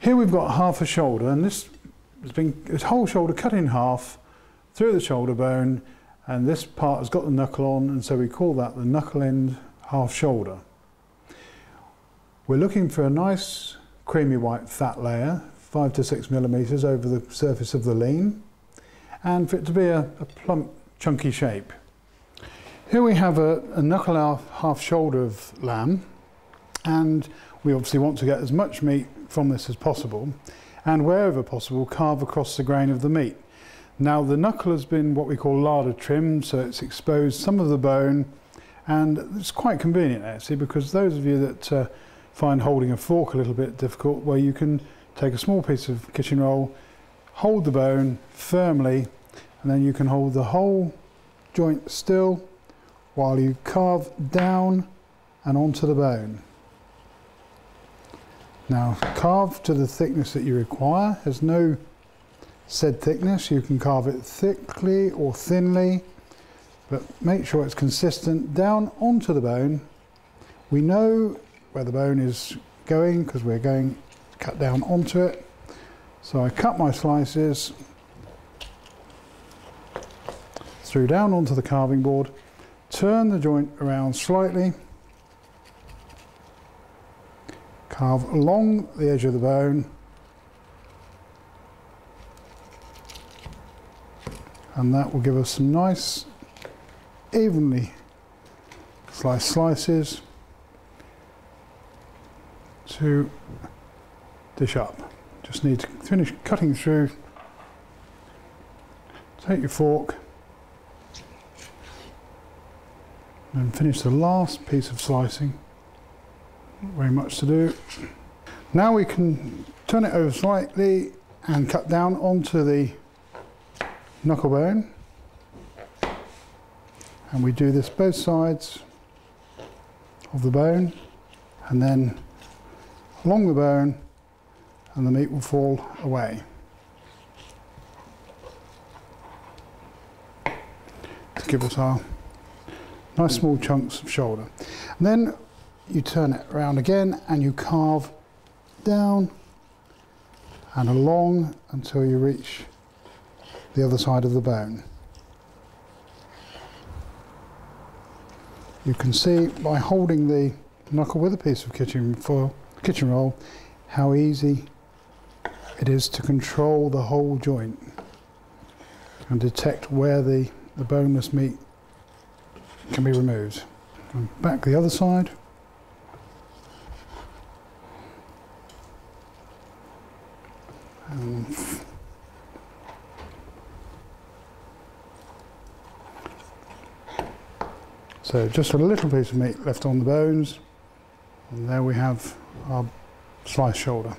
Here we've got half a shoulder, and this whole shoulder cut in half through the shoulder bone, and this part has got the knuckle on, and so we call that the knuckle end half shoulder. We're looking for a nice creamy white fat layer, 5 to 6 millimeters over the surface of the lean, and for it to be a plump, chunky shape. Here we have a knuckle half shoulder of lamb, and we obviously want to get as much meat from this as possible, and wherever possible carve across the grain of the meat. Now the knuckle has been what we call larder trimmed, so it's exposed some of the bone, and it's quite convenient actually, because those of you that find holding a fork a little bit difficult, where you can take a small piece of kitchen roll, hold the bone firmly, and then you can hold the whole joint still while you carve down and onto the bone. Now carve to the thickness that you require. There's no said thickness. You can carve it thickly or thinly, but make sure it's consistent down onto the bone. We know where the bone is going because we're going to cut down onto it. So I cut my slices through down onto the carving board, turn the joint around slightly, carve along the edge of the bone, and that will give us some nice evenly sliced slices to dish up. Just need to finish cutting through. Take your fork and finish the last piece of slicing. Not very much to do. Now we can turn it over slightly and cut down onto the knuckle bone, and we do this both sides of the bone, and then along the bone, and the meat will fall away. To give us our nice small chunks of shoulder. And then you turn it around again and you carve down and along until you reach the other side of the bone. You can see by holding the knuckle with a piece of kitchen roll how easy it is to control the whole joint and detect where the boneless meat can be removed. And back the other side. And so just a little piece of meat left on the bones, and there we have our sliced shoulder.